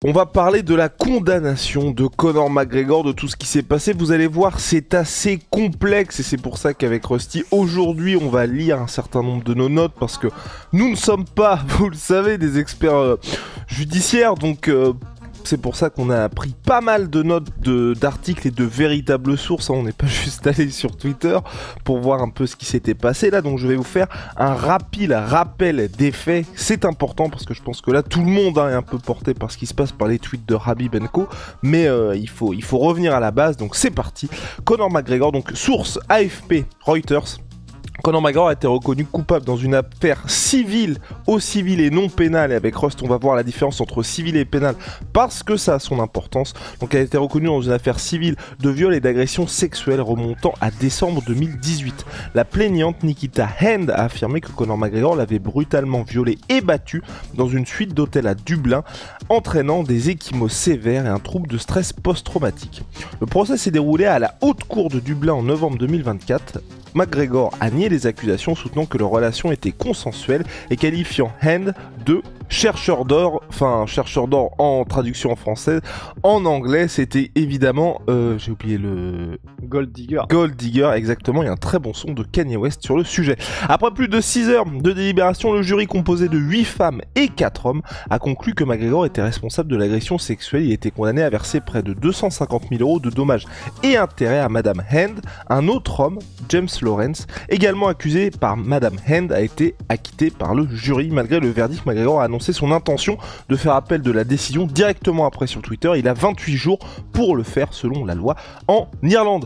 On va parler de la condamnation de Conor McGregor, de tout ce qui s'est passé. Vous allez voir, c'est assez complexe et c'est pour ça qu'avec Rusty, aujourd'hui, on va lire un certain nombre de nos notes parce que nous ne sommes pas, vous le savez, des experts judiciaires, donc c'est pour ça qu'on a pris pas mal de notes d'articles et de véritables sources. On n'est pas juste allé sur Twitter pour voir un peu ce qui s'était passé là. Donc je vais vous faire un rapide rappel des faits. C'est important parce que je pense que là tout le monde est un peu porté par ce qui se passe par les tweets de Khabib & Co. Mais il faut revenir à la base. Donc c'est parti. Conor McGregor, donc source AFP Reuters. Conor McGregor a été reconnu coupable dans une affaire civile, au civil et non pénal. Et avec Rust, on va voir la différence entre civil et pénal parce que ça a son importance. Donc, elle a été reconnue dans une affaire civile de viol et d'agression sexuelle remontant à décembre 2018. La plaignante Nikita Hand a affirmé que Conor McGregor l'avait brutalement violée et battue dans une suite d'hôtel à Dublin, entraînant des ecchymoses sévères et un trouble de stress post-traumatique. Le procès s'est déroulé à la Haute Cour de Dublin en novembre 2024. McGregor a nié les accusations, soutenant que leur relation était consensuelle et qualifiant Hand de chercheur d'or, chercheur d'or en traduction en français. En anglais, c'était évidemment, j'ai oublié le... Gold Digger. Gold Digger, exactement. Il y a un très bon son de Kanye West sur le sujet. Après plus de 6 heures de délibération, le jury composé de 8 femmes et 4 hommes a conclu que McGregor était responsable de l'agression sexuelle. Il était condamné à verser près de 250 000 € de dommages et intérêts à Madame Hand. Un autre homme, James Lawrence, également accusé par Madame Hand, a été acquitté par le jury. Malgré le verdict, McGregor a annoncé son intention de faire appel de la décision directement après sur Twitter. Il a 28 jours pour le faire selon la loi en Irlande.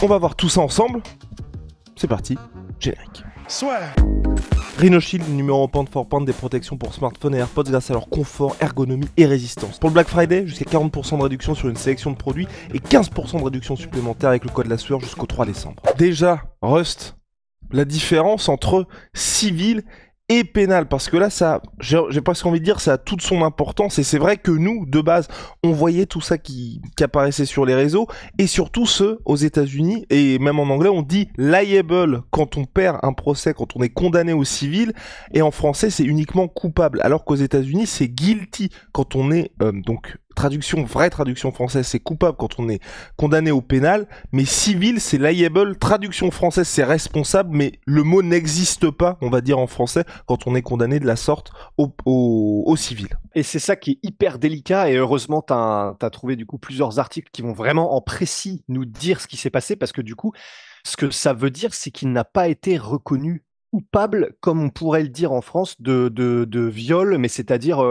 On va voir tout ça ensemble. C'est parti, générique. Rhino Shield, numéro 1 pound for pound des protections pour smartphones et AirPods grâce à leur confort, ergonomie et résistance. Pour le Black Friday, jusqu'à 40% de réduction sur une sélection de produits et 15% de réduction supplémentaire avec le code la sueur jusqu'au 3 décembre. Déjà, Rust, la différence entre civil et pénal, parce que là, ça, j'ai presque envie de dire, ça a toute son importance, et c'est vrai que nous, de base, on voyait tout ça qui apparaissait sur les réseaux, et surtout ceux aux États-Unis, et même en anglais, on dit liable quand on perd un procès, quand on est condamné au civil, et en français, c'est uniquement coupable, alors qu'aux États-Unis, c'est guilty quand on est, donc, vraie traduction française, c'est coupable quand on est condamné au pénal, mais civil, c'est liable, traduction française, c'est responsable, mais le mot n'existe pas, on va dire en français, quand on est condamné de la sorte au civil. Et c'est ça qui est hyper délicat, et heureusement, t'as trouvé du coup plusieurs articles qui vont vraiment en précis nous dire ce qui s'est passé, parce que du coup, ce que ça veut dire, c'est qu'il n'a pas été reconnu coupable, comme on pourrait le dire en France, de viol, mais c'est-à-dire...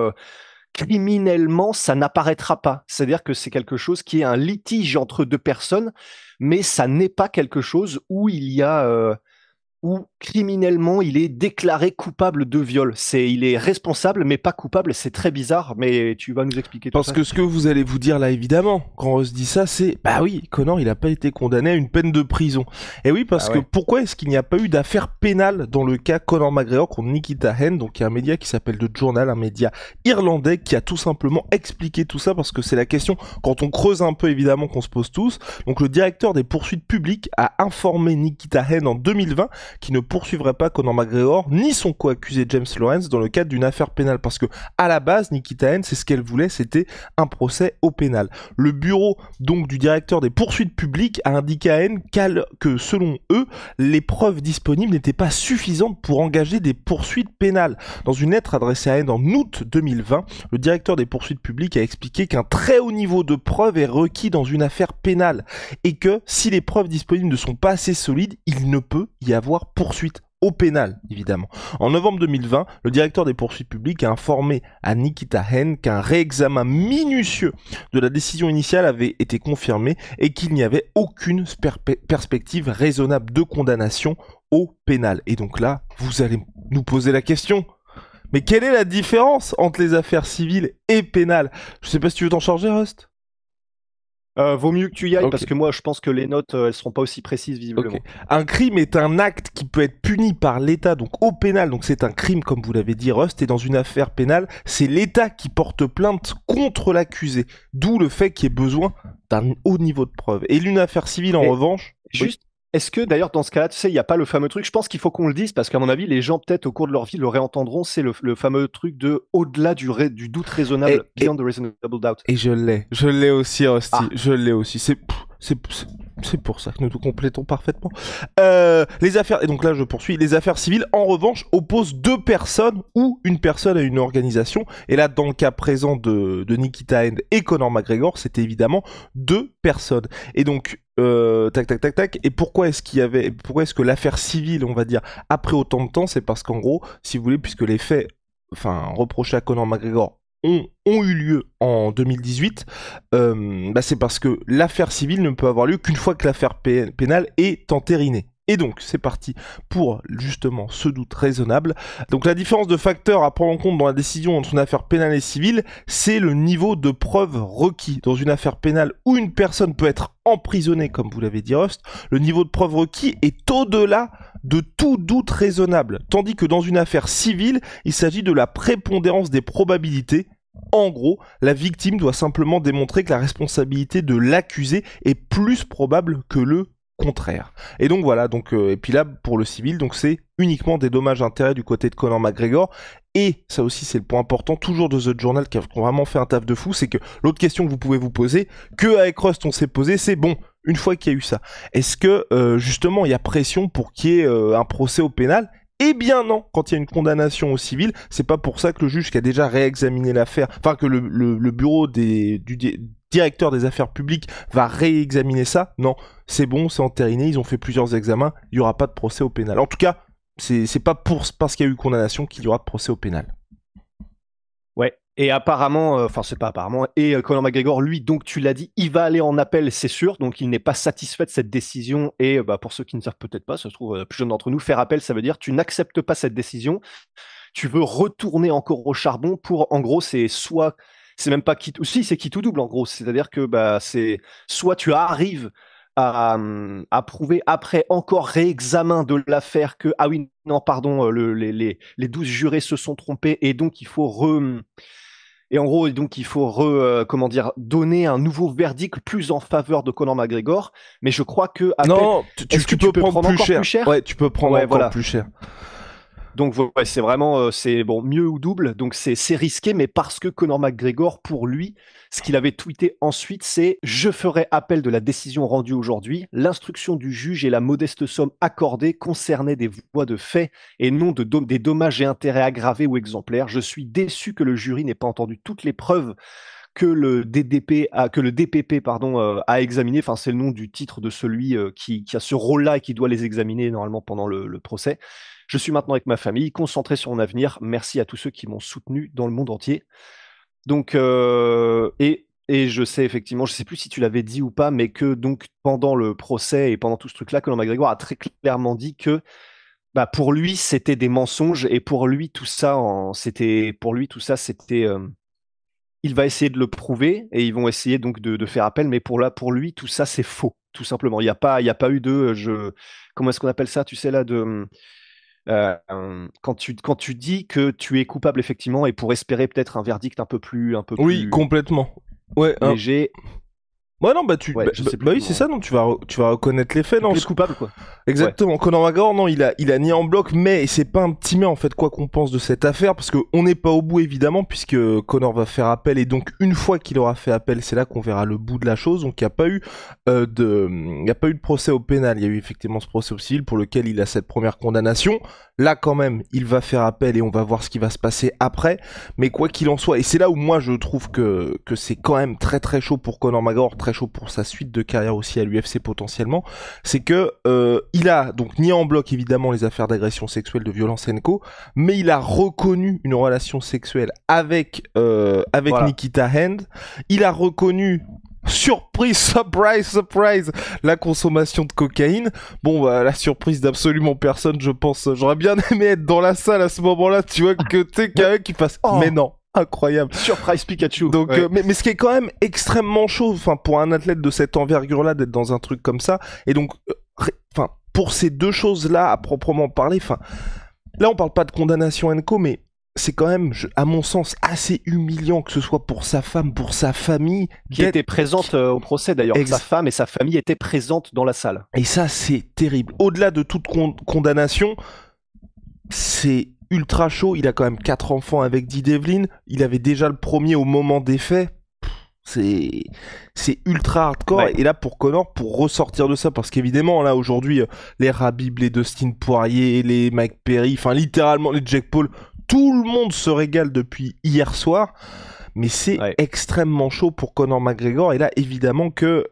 criminellement, ça n'apparaîtra pas. C'est-à-dire que c'est quelque chose qui est un litige entre deux personnes, mais ça n'est pas quelque chose où il y a... où criminellement, il est déclaré coupable de viol. Il est responsable, mais pas coupable. C'est très bizarre, mais tu vas nous expliquer tout ça. Parce que ce que vous allez vous dire là, évidemment, quand on se dit ça, c'est bah oui, Conor, il n'a pas été condamné à une peine de prison. Et oui, parce que pourquoi est-ce qu'il n'y a pas eu d'affaire pénale dans le cas Conor McGregor contre Nikita Hand? Donc il y a un média qui s'appelle The Journal, un média irlandais qui a tout simplement expliqué tout ça, parce que c'est la question, quand on creuse un peu évidemment, qu'on se pose tous. Donc le directeur des poursuites publiques a informé Nikita Hand en 2020 qui ne poursuivrait pas Conor McGregor ni son co-accusé James Lawrence dans le cadre d'une affaire pénale, parce que à la base Nikita Hand, c'est ce qu'elle voulait, c'était un procès au pénal. Le bureau donc du directeur des poursuites publiques a indiqué à Hand que selon eux, les preuves disponibles n'étaient pas suffisantes pour engager des poursuites pénales. Dans une lettre adressée à Hand en août 2020, le directeur des poursuites publiques a expliqué qu'un très haut niveau de preuves est requis dans une affaire pénale et que si les preuves disponibles ne sont pas assez solides, il ne peut y avoir poursuite au pénal, évidemment. En novembre 2020, le directeur des poursuites publiques a informé à Nikita Hand qu'un réexamen minutieux de la décision initiale avait été confirmé et qu'il n'y avait aucune perspective raisonnable de condamnation au pénal. Et donc là, vous allez nous poser la question, mais quelle est la différence entre les affaires civiles et pénales? Je sais pas si tu veux t'en charger, Rust. Vaut mieux que tu y ailles, parce que moi je pense que les notes elles seront pas aussi précises visiblement. Un crime est un acte qui peut être puni par l'État, donc au pénal, donc c'est un crime comme vous l'avez dit Rust, et dans une affaire pénale, c'est l'État qui porte plainte contre l'accusé, d'où le fait qu'il y ait besoin d'un haut niveau de preuve. Et une affaire civile en revanche... Juste, Est-ce que d'ailleurs dans ce cas-là, tu sais, il n'y a pas le fameux truc, je pense qu'il faut qu'on le dise parce qu'à mon avis, les gens peut-être au cours de leur vie le réentendront, c'est le fameux truc de au-delà du doute raisonnable, beyond the reasonable doubt. Et je l'ai aussi, Rusty, Ah. je l'ai aussi. C'est pour ça que nous tout complétons parfaitement. Les affaires, et donc là je poursuis, les affaires civiles en revanche opposent deux personnes ou une personne à une organisation. Et là dans le cas présent de Nikita Hand et Conor McGregor, c'était évidemment deux personnes. Et donc tac. Et pourquoi est-ce que l'affaire civile, on va dire, après autant de temps, c'est parce qu'en gros, si vous voulez, puisque les faits, reprochés à Conor McGregor ont eu lieu en 2018, c'est parce que l'affaire civile ne peut avoir lieu qu'une fois que l'affaire pénale est entérinée. Et donc, c'est parti pour justement ce doute raisonnable. Donc la différence de facteurs à prendre en compte dans la décision entre une affaire pénale et civile, c'est le niveau de preuve requis. Dans une affaire pénale où une personne peut être emprisonnée, comme vous l'avez dit Rust, le niveau de preuve requis est au-delà de tout doute raisonnable. Tandis que dans une affaire civile, il s'agit de la prépondérance des probabilités. En gros, la victime doit simplement démontrer que la responsabilité de l'accusé est plus probable que le contraire. Et donc voilà, et puis là pour le civil, donc c'est uniquement des dommages-intérêts du côté de Conor McGregor. Et ça aussi c'est le point important, toujours de The Journal qui a vraiment fait un taf de fou, c'est que l'autre question que vous pouvez vous poser, que avec Rust on s'est posé, c'est bon, une fois qu'il y a eu ça, est-ce que justement il y a pression pour qu'il y ait un procès au pénal? Eh bien non, quand il y a une condamnation au civil, c'est pas pour ça que le juge qui a déjà réexaminé l'affaire, que le bureau du directeur des affaires publiques va réexaminer ça. Non, c'est bon, c'est entériné, ils ont fait plusieurs examens, il n'y aura pas de procès au pénal. En tout cas, c'est pas parce qu'il y a eu condamnation qu'il y aura de procès au pénal. Ouais. Et apparemment, c'est pas apparemment, et Conor McGregor, lui, donc tu l'as dit, il va aller en appel, c'est sûr, donc il n'est pas satisfait de cette décision, et pour ceux qui ne savent peut-être pas, ça se trouve, plus jeune d'entre nous, faire appel, ça veut dire tu n'acceptes pas cette décision, tu veux retourner encore au charbon pour, en gros, c'est même pas quitte, si c'est quitte ou double, en gros, c'est-à-dire que c'est soit tu arrives à prouver après encore réexamen de l'affaire que, ah oui, non, pardon, les 12 jurés se sont trompés, et donc il faut et en gros, donc il faut donner un nouveau verdict plus en faveur de Conor McGregor. Mais je crois que non, tu peux prendre encore plus cher. Ouais, tu peux prendre encore plus cher. Donc ouais, c'est vraiment mieux ou double. Donc c'est risqué, mais parce que Conor McGregor, pour lui, ce qu'il avait tweeté ensuite, c'est: je ferai appel de la décision rendue aujourd'hui. L'instruction du juge et la modeste somme accordée concernaient des voies de fait et non des dommages et intérêts aggravés ou exemplaires. Je suis déçu que le jury n'ait pas entendu toutes les preuves que le DPP a examiné. Enfin, c'est le nom du titre de celui qui a ce rôle-là et qui doit les examiner normalement pendant le procès. Je suis maintenant avec ma famille, concentré sur mon avenir. Merci à tous ceux qui m'ont soutenu dans le monde entier. Donc, et je sais effectivement, je sais plus si tu l'avais dit ou pas, mais que donc pendant le procès et pendant tout ce truc-là, Conor McGregor a très clairement dit que pour lui c'était des mensonges, et pour lui tout ça, c'était il va essayer de le prouver et ils vont essayer donc de faire appel, mais pour lui tout ça c'est faux, tout simplement. Il y a pas eu de comment est-ce qu'on appelle ça, tu sais là, quand tu dis que tu es coupable effectivement, et pour espérer peut-être un verdict un peu plus oui, complètement. Ouais, léger. Ouais, non, oui, c'est ça, non, tu vas reconnaître les faits, non. Tu es coupable, quoi. Exactement. Ouais. Conor McGregor, non, il a nié en bloc, mais c'est pas un petit mais, en fait, quoi qu'on pense de cette affaire, parce qu'on n'est pas au bout, évidemment, puisque Conor va faire appel, et donc, une fois qu'il aura fait appel, c'est là qu'on verra le bout de la chose. Donc, il n'y a pas eu de procès au pénal. Il y a eu effectivement ce procès au civil pour lequel il a cette première condamnation. Là, quand même, il va faire appel et on va voir ce qui va se passer après. Mais quoi qu'il en soit, et c'est là où moi je trouve que c'est quand même très très chaud pour Conor McGregor, très chaud pour sa suite de carrière aussi à l'UFC potentiellement, c'est que il a donc nié en bloc évidemment les affaires d'agression sexuelle, de violence & co, mais il a reconnu une relation sexuelle avec voilà, Nikita Hand. Il a reconnu, surprise, surprise, la consommation de cocaïne. Bon, la surprise d'absolument personne, je pense. J'aurais bien aimé être dans la salle à ce moment-là, tu vois, que t'es qu'un qui fasse. Oh. Mais non, incroyable. Surprise Pikachu. Donc, ouais. Mais ce qui est quand même extrêmement chaud, pour un athlète de cette envergure-là, d'être dans un truc comme ça. Et donc, pour ces deux choses-là, à proprement parler, là, on parle pas de condamnation & co, mais c'est quand même, à mon sens, assez humiliant que ce soit pour sa femme, pour sa famille, Qui était présente au procès d'ailleurs. Sa femme et sa famille étaient présentes dans la salle. Et ça, c'est terrible. Au-delà de toute condamnation, c'est ultra chaud. Il a quand même 4 enfants avec Dee Devlin. Il avait déjà le premier au moment des faits. C'est ultra hardcore. Ouais. Et là, pour Conor, pour ressortir de ça, parce qu'évidemment, là, aujourd'hui, les Khabib, les Dustin Poirier, les Mike Perry, enfin, littéralement, les Jake Paul, tout le monde se régale depuis hier soir. Mais c'est extrêmement chaud pour Conor McGregor. Et là, évidemment que...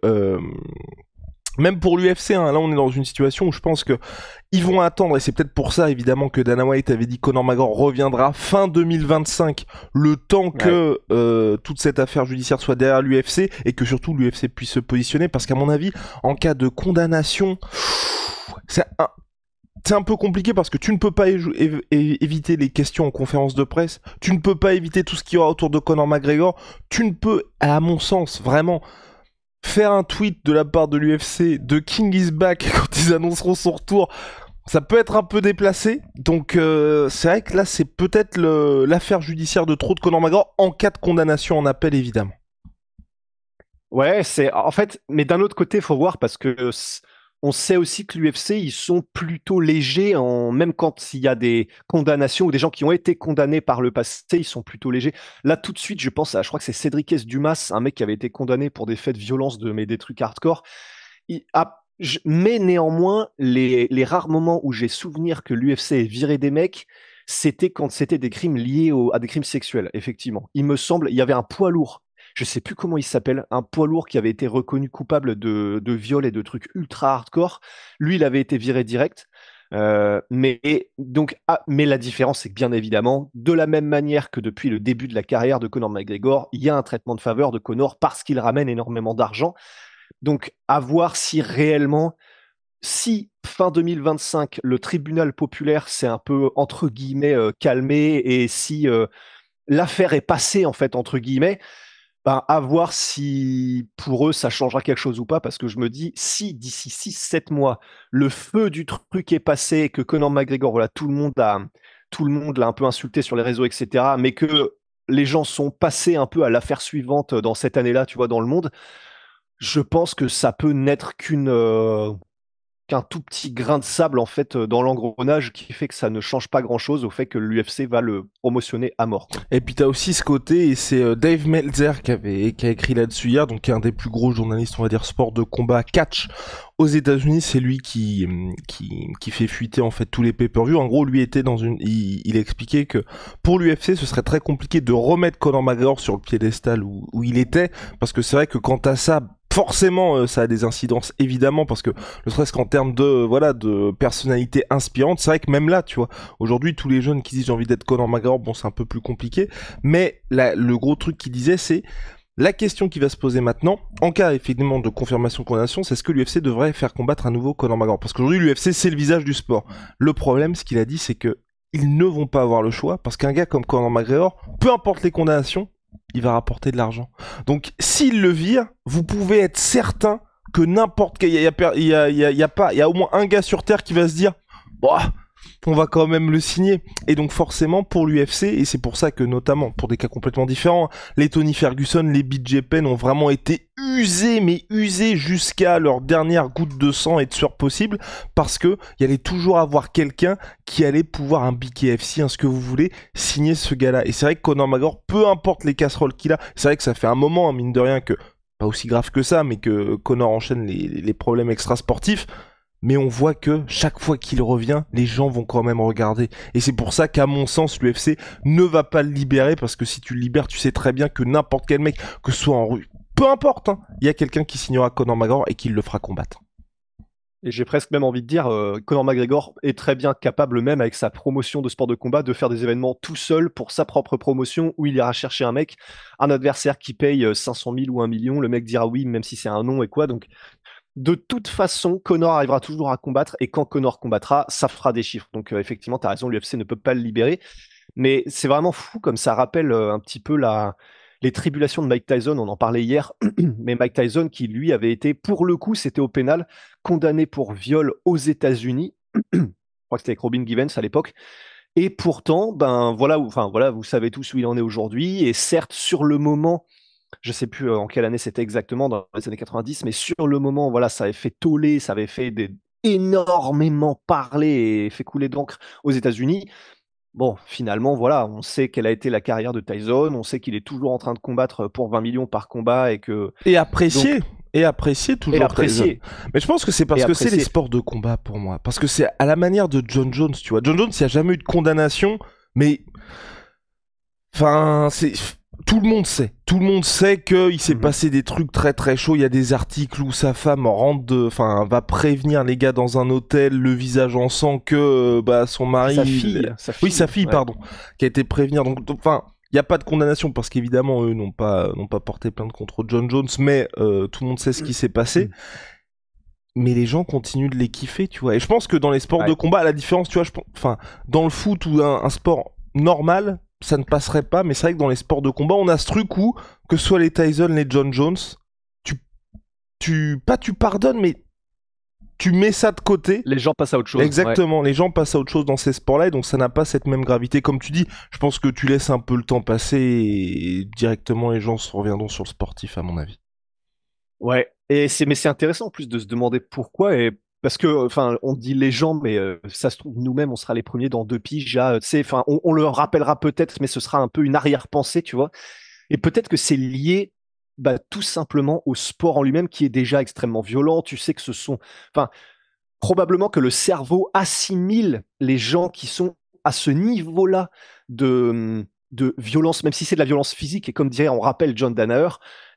même pour l'UFC, hein, là on est dans une situation où je pense que ils vont attendre, et c'est peut-être pour ça évidemment que Dana White avait dit que Conor McGregor reviendra fin 2025, le temps que toute cette affaire judiciaire soit derrière l'UFC, et que surtout l'UFC puisse se positionner, parce qu'à mon avis, en cas de condamnation, c'est un peu compliqué parce que tu ne peux pas éviter les questions en conférence de presse, tu ne peux pas éviter tout ce qu'il y aura autour de Conor McGregor, tu ne peux, à mon sens, vraiment... faire un tweet de la part de l'UFC de King is back quand ils annonceront son retour, ça peut être un peu déplacé. Donc c'est vrai que là c'est peut-être l'affaire judiciaire de trop de Conor McGregor en cas de condamnation en appel évidemment. Ouais, c'est en fait, mais d'un autre côté, faut voir parce que on sait aussi que l'UFC, ils sont plutôt légers, même quand il y a des condamnations ou des gens qui ont été condamnés par le passé, ils sont plutôt légers. Là, tout de suite, je pense je crois que c'est Cédric S. Dumas, un mec qui avait été condamné pour des faits de violence, mais des trucs hardcore. Mais néanmoins, les rares moments où j'ai souvenir que l'UFC ait viré des mecs, c'était quand c'était des crimes liés à des crimes sexuels, effectivement. Il me semble, il y avait un poids lourd. Je sais plus comment il s'appelle, un poids lourd qui avait été reconnu coupable de viol et de trucs ultra hardcore. Lui, il avait été viré direct. Mais la différence, c'est que bien évidemment, de la même manière que depuis le début de la carrière de Conor McGregor, il y a un traitement de faveur de Conor parce qu'il ramène énormément d'argent. Donc, à voir si réellement, si fin 2025, le tribunal populaire s'est un peu, entre guillemets, calmé et si l'affaire est passée, en fait, entre guillemets, à voir si pour eux ça changera quelque chose ou pas, parce que je me dis, si d'ici 6-7 mois, le feu du truc est passé, que Conor McGregor, voilà, tout le monde l'a un peu insulté sur les réseaux, etc., mais que les gens sont passés un peu à l'affaire suivante dans cette année-là, tu vois, dans le monde, je pense que ça peut n'être qu'un tout petit grain de sable en fait dans l'engrenage qui fait que ça ne change pas grand-chose au fait que l'UFC va le promotionner à mort. Et puis t'as aussi ce côté, et c'est Dave Meltzer qui a écrit là-dessus hier, donc qui est un des plus gros journalistes, on va dire, sport de combat catch aux États-Unis. C'est lui qui fait fuiter en fait tous les pay-per-view. En gros, lui était il expliquait que pour l'UFC, ce serait très compliqué de remettre Conor McGregor sur le piédestal où il était, parce que c'est vrai que quant à ça, forcément, ça a des incidences, évidemment, parce que ne serait-ce qu'en termes de personnalité inspirante, c'est vrai que même là, tu vois, aujourd'hui, tous les jeunes qui disent j'ai envie d'être Conor McGregor, bon, c'est un peu plus compliqué, mais le gros truc qu'il disait, c'est la question qui va se poser maintenant, en cas effectivement de confirmation de condamnation, c'est est-ce que l'UFC devrait faire combattre un nouveau Conor McGregor? Parce qu'aujourd'hui, l'UFC, c'est le visage du sport. Le problème, ce qu'il a dit, c'est que ils ne vont pas avoir le choix, parce qu'un gars comme Conor McGregor, peu importe les condamnations, il va rapporter de l'argent. Donc, s'il le vire, vous pouvez être certain que n'importe quel... Il y a au moins un gars sur Terre qui va se dire bah, on va quand même le signer. Et donc, forcément, pour l'UFC, et c'est pour ça que, notamment, pour des cas complètement différents, les Tony Ferguson, les BJ Penn ont vraiment été usés, mais usés jusqu'à leur dernière goutte de sang et de sueur possible, parce que il y allait toujours avoir quelqu'un qui allait pouvoir, un BKFC, ce que vous voulez, signer ce gars-là. Et c'est vrai que Conor McGregor, peu importe les casseroles qu'il a, c'est vrai que ça fait un moment, mine de rien, que, pas aussi grave que ça, mais que Conor enchaîne les problèmes extrasportifs, mais on voit que chaque fois qu'il revient, les gens vont quand même regarder. Et c'est pour ça qu'à mon sens, l'UFC ne va pas le libérer, parce que si tu le libères, tu sais très bien que n'importe quel mec, que ce soit en rue, peu importe, il y a quelqu'un qui signera Conor McGregor et qui le fera combattre. Et j'ai presque même envie de dire, Conor McGregor est très bien capable, même avec sa promotion de sport de combat, de faire des événements tout seul pour sa propre promotion, où il ira chercher un adversaire qui paye 500 000 ou 1 million, le mec dira oui, même si c'est un nom et quoi, donc de toute façon, Conor arrivera toujours à combattre, et quand Conor combattra, ça fera des chiffres. Donc effectivement, tu as raison, l'UFC ne peut pas le libérer. Mais c'est vraiment fou, comme ça rappelle un petit peu les tribulations de Mike Tyson, on en parlait hier, mais Mike Tyson qui, lui, avait été, pour le coup, c'était au pénal, condamné pour viol aux États-Unis. Je crois que c'était avec Robin Givens à l'époque. Et pourtant, ben voilà, enfin voilà, vous savez tous où il en est aujourd'hui. Et certes, sur le moment, je sais plus en quelle année c'était exactement, dans les années 90, mais sur le moment, voilà, ça avait fait toller, ça avait fait énormément parler et fait couler d'encre aux États-Unis. Bon, finalement, voilà, on sait quelle a été la carrière de Tyson, on sait qu'il est toujours en train de combattre pour 20 millions par combat et que Et donc apprécié. Et apprécié et toujours Tyson. apprécié Mais je pense que c'est et parce que c'est les apprécié. sports de combat pour moi. Parce que c'est à la manière de John Jones, tu vois. John Jones, il n'y a jamais eu de condamnation, mais enfin, c'est tout le monde sait. Tout le monde sait qu'il s'est Mhm. passé des trucs très très chauds. Il y a des articles où sa femme enfin, va prévenir les gars dans un hôtel, le visage en sang, que bah son mari, Sa oui, sa fille, fille, ouais. pardon, qui a été prévenir. Donc, enfin, il n'y a pas de condamnation parce qu'évidemment eux n'ont pas porté plainte contre John Jones, mais tout le monde sait ce qui s'est passé. Mais les gens continuent de les kiffer, tu vois. Et je pense que dans les sports de Ouais. combat, à la différence, tu vois, enfin, dans le foot ou un sport normal, ça ne passerait pas. Mais c'est vrai que dans les sports de combat, on a ce truc où, que ce soit les Tyson, les John Jones, tu, pas tu pardonnes, mais tu mets ça de côté. Les gens passent à autre chose. Ouais. Exactement, les gens passent à autre chose dans ces sports-là et donc ça n'a pas cette même gravité. Comme tu dis, je pense que tu laisses un peu le temps passer et directement les gens se reviendront sur le sportif, à mon avis. Ouais. Mais c'est intéressant en plus de se demander pourquoi et parce que enfin on dit les gens mais ça se trouve nous-mêmes on sera les premiers dans 2 piges tu sais enfin on le rappellera peut-être mais ce sera un peu une arrière-pensée tu vois et peut-être que c'est lié bah, tout simplement au sport en lui-même qui est déjà extrêmement violent tu sais que ce sont enfin probablement que le cerveau assimile les gens qui sont à ce niveau-là de violence, même si c'est de la violence physique. Et comme dirait, on rappelle John Danaher,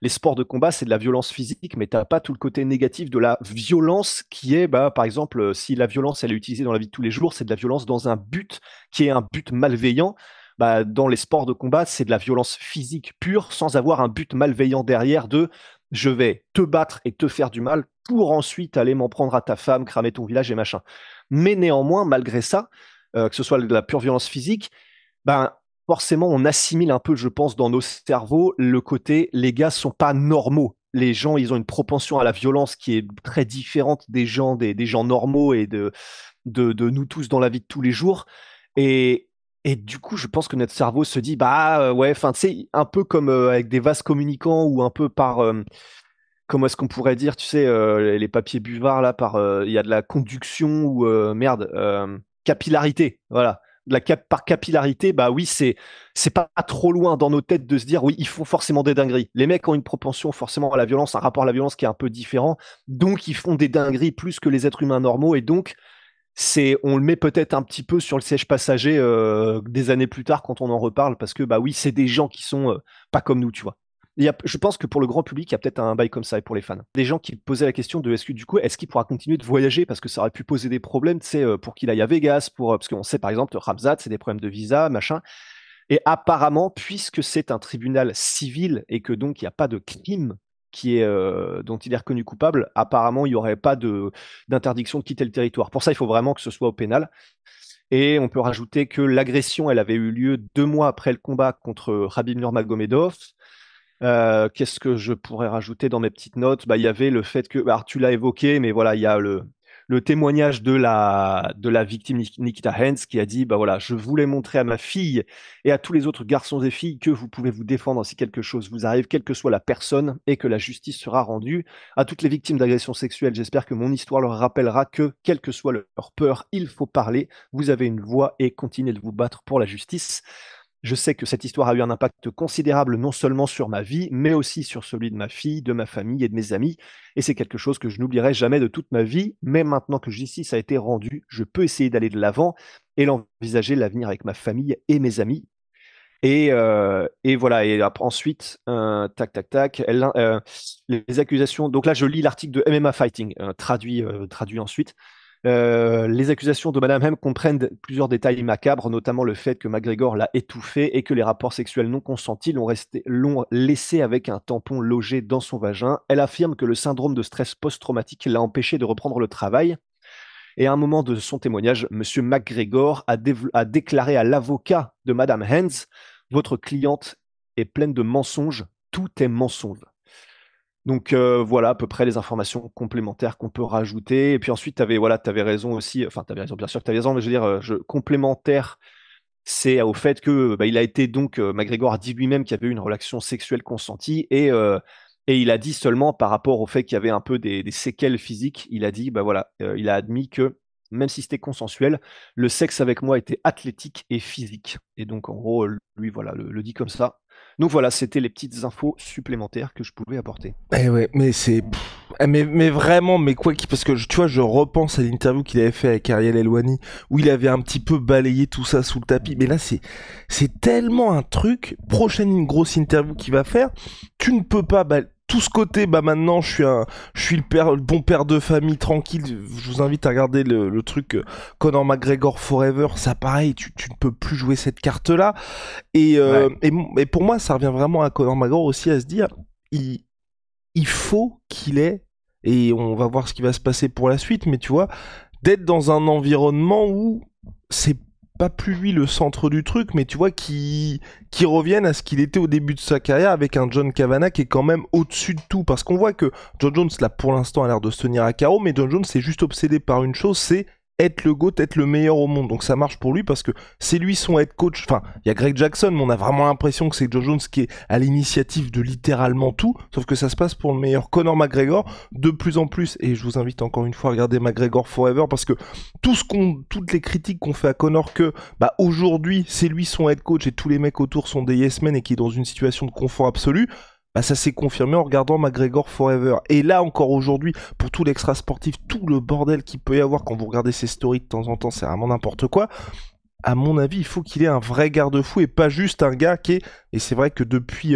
les sports de combat, c'est de la violence physique, mais tu n'as pas tout le côté négatif de la violence qui est, bah, par exemple, si la violence, elle est utilisée dans la vie de tous les jours, c'est de la violence dans un but qui est un but malveillant. Bah, dans les sports de combat, c'est de la violence physique pure, sans avoir un but malveillant derrière de je vais te battre et te faire du mal pour ensuite aller m'en prendre à ta femme, cramer ton village et machin. Mais néanmoins, malgré ça, que ce soit de la pure violence physique, ben forcément, on assimile un peu, je pense, dans nos cerveaux le côté les gars sont pas normaux. Les gens, ils ont une propension à la violence qui est très différente des gens normaux et de nous tous dans la vie de tous les jours. Et, et du coup, je pense que notre cerveau se dit, bah ouais, enfin, tu sais, un peu comme avec des vases communicants ou un peu par, comment est-ce qu'on pourrait dire, tu sais, les papiers buvards, là, il y a de la conduction ou, merde, capillarité, voilà. Par capillarité, bah oui, c'est pas trop loin dans nos têtes de se dire, oui, ils font forcément des dingueries. Les mecs ont une propension forcément à la violence, un rapport à la violence qui est un peu différent, donc ils font des dingueries plus que les êtres humains normaux, et donc on le met peut-être un petit peu sur le siège passager des années plus tard quand on en reparle, parce que bah oui, c'est des gens qui sont pas comme nous, tu vois. Je pense que pour le grand public, il y a peut-être un bail comme ça et pour les fans. Des gens qui posaient la question de est-ce que du coup, est-ce qu'il pourra continuer de voyager parce que ça aurait pu poser des problèmes, tu sais, pour qu'il aille à Vegas, parce qu'on sait par exemple, Ramzat, c'est des problèmes de visa, machin. Et apparemment, puisque c'est un tribunal civil et que donc il n'y a pas de crime dont il est reconnu coupable, apparemment il n'y aurait pas d'interdiction de quitter le territoire. Pour ça, il faut vraiment que ce soit au pénal. Et on peut rajouter que l'agression, elle avait eu lieu 2 mois après le combat contre Khabib Nurmagomedov. Qu'est-ce que je pourrais rajouter dans mes petites notes? Bah, il y avait le fait que, alors tu l'as évoqué, mais voilà, il y a le témoignage de la victime Nikita Hens qui a dit, bah voilà, je voulais montrer à ma fille et à tous les autres garçons et filles que vous pouvez vous défendre si quelque chose vous arrive, quelle que soit la personne, et que la justice sera rendue. À toutes les victimes d'agressions sexuelles, j'espère que mon histoire leur rappellera que, quelle que soit leur peur, il faut parler, vous avez une voix et continuez de vous battre pour la justice. Je sais que cette histoire a eu un impact considérable non seulement sur ma vie, mais aussi sur celui de ma fille, de ma famille et de mes amis. Et c'est quelque chose que je n'oublierai jamais de toute ma vie. Mais maintenant que justice a été rendue, je peux essayer d'aller de l'avant et l'envisager l'avenir avec ma famille et mes amis. Et voilà. Et après, ensuite, tac, tac, tac. Les accusations. Donc là, je lis l'article de MMA Fighting, traduit ensuite. Les accusations de Madame M comprennent plusieurs détails macabres, notamment le fait que McGregor l'a étouffé et que les rapports sexuels non consentis l'ont laissé avec un tampon logé dans son vagin. Elle affirme que le syndrome de stress post-traumatique l'a empêché de reprendre le travail. Et à un moment de son témoignage, Monsieur McGregor a déclaré à l'avocat de Madame Hens, votre cliente est pleine de mensonges, tout est mensonge. Donc voilà à peu près les informations complémentaires qu'on peut rajouter. Et puis ensuite, tu avais raison aussi, enfin tu avais raison, bien sûr que tu avais raison, mais je veux dire, complémentaire c'est au fait que il a été donc McGregor a dit lui-même qu'il y avait eu une relation sexuelle consentie et il a dit seulement par rapport au fait qu'il y avait un peu des séquelles physiques, il a dit voilà, il a admis que même si c'était consensuel, le sexe avec moi était athlétique et physique. Et donc en gros, lui voilà le dit comme ça. Donc voilà, c'était les petites infos supplémentaires que je pouvais apporter. Eh ouais, mais c'est... mais vraiment, mais quoi qu'il... Parce que, tu vois, je repense à l'interview qu'il avait fait avec Ariel Helwani, où il avait un petit peu balayé tout ça sous le tapis. Mais là, c'est tellement un truc. Prochaine grosse interview qu'il va faire, tu ne peux pas... tout ce côté, maintenant, je suis le bon père de famille, tranquille. Je vous invite à regarder le truc Conor McGregor Forever. Ça, pareil, tu ne peux plus jouer cette carte-là. Et pour moi, ça revient vraiment à Conor McGregor aussi à se dire, il faut qu'il ait, et on va voir ce qui va se passer pour la suite, mais tu vois, d'être dans un environnement où c'est pas plus lui le centre du truc, mais tu vois, qui revienne à ce qu'il était au début de sa carrière avec un John Kavanagh qui est quand même au-dessus de tout. Parce qu'on voit que John Jones, là, pour l'instant, a l'air de se tenir à carreau, mais John Jones est juste obsédé par une chose, c'est être le GOAT, être le meilleur au monde. Donc ça marche pour lui parce que c'est lui son head coach. Enfin, il y a Greg Jackson, mais on a vraiment l'impression que c'est John Jones qui est à l'initiative de littéralement tout, sauf que ça se passe pour le meilleur. Conor McGregor, de plus en plus, et je vous invite encore une fois à regarder McGregor Forever, parce que toutes les critiques qu'on fait à Conor que, aujourd'hui, c'est lui son head coach et tous les mecs autour sont des yes men et qui est dans une situation de confort absolu, ça s'est confirmé en regardant McGregor Forever. Et là encore aujourd'hui, pour tout l'extra sportif, tout le bordel qu'il peut y avoir quand vous regardez ses stories de temps en temps, c'est vraiment n'importe quoi. À mon avis, il faut qu'il ait un vrai garde-fou et pas juste un gars qui est... Et c'est vrai que depuis...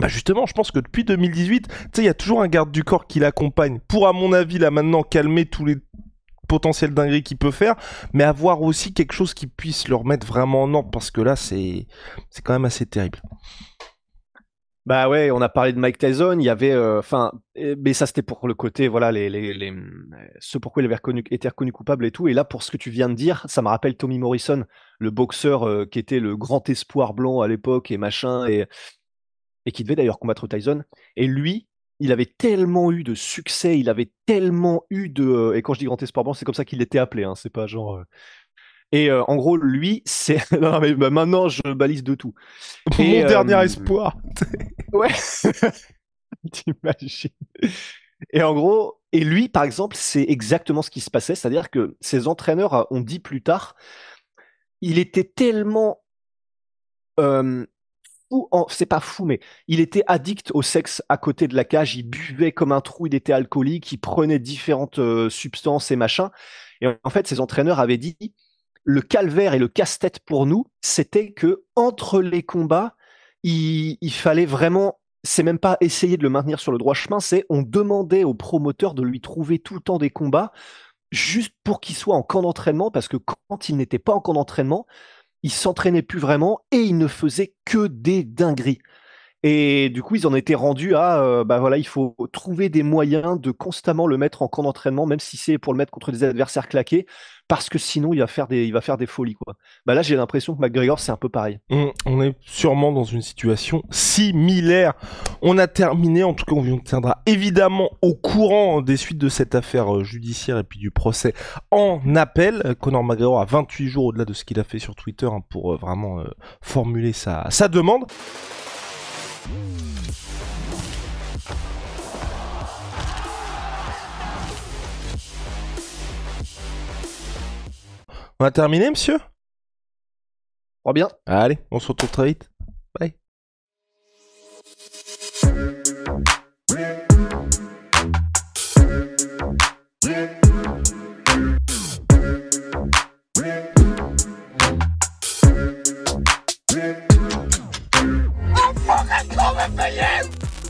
justement, je pense que depuis 2018, tu sais, il y a toujours un garde du corps qui l'accompagne pour, à mon avis, là maintenant, calmer tous les potentiels dingueries qu'il peut faire, mais avoir aussi quelque chose qui puisse le remettre vraiment en ordre, parce que là, c'est quand même assez terrible. Bah ouais, on a parlé de Mike Tyson, il y avait, mais ça c'était pour le côté, voilà, ce pourquoi il avait été reconnu coupable et tout. Et là, pour ce que tu viens de dire, ça me rappelle Tommy Morrison, le boxeur qui était le grand espoir blanc à l'époque et machin, et qui devait d'ailleurs combattre Tyson. Et lui, il avait tellement eu de succès, il avait tellement eu de... Et quand je dis grand espoir blanc, c'est comme ça qu'il était appelé, hein, c'est pas genre... Et en gros, lui, c'est... Non, mais maintenant, je balise de tout. Mon dernier espoir. Ouais, t'imagines. Et en gros, et lui, par exemple, c'est exactement ce qui se passait, c'est-à-dire que ses entraîneurs ont dit plus tard, il était tellement fou, c'est pas fou, mais il était addict au sexe à côté de la cage, il buvait comme un trou, il était alcoolique, il prenait différentes substances et machin. Et en fait, ses entraîneurs avaient dit, le calvaire et le casse-tête pour nous, c'était que entre les combats, il fallait vraiment, c'est même pas essayer de le maintenir sur le droit chemin, c'est on demandait au promoteur de lui trouver tout le temps des combats juste pour qu'il soit en camp d'entraînement, parce que quand il n'était pas en camp d'entraînement, il s'entraînait plus vraiment et il ne faisait que des dingueries. Et du coup, ils en étaient rendus à, voilà, il faut trouver des moyens de constamment le mettre en camp d'entraînement, même si c'est pour le mettre contre des adversaires claqués, parce que sinon il va faire des folies, quoi. Là, j'ai l'impression que McGregor, c'est un peu pareil. On est sûrement dans une situation similaire. On a terminé, en tout cas, on vous tiendra évidemment au courant des suites de cette affaire judiciaire et puis du procès en appel. Conor McGregor a 28 jours au-delà de ce qu'il a fait sur Twitter pour vraiment formuler sa demande. On a terminé, monsieur? Oh bien. Allez, on se retrouve très vite. Bye.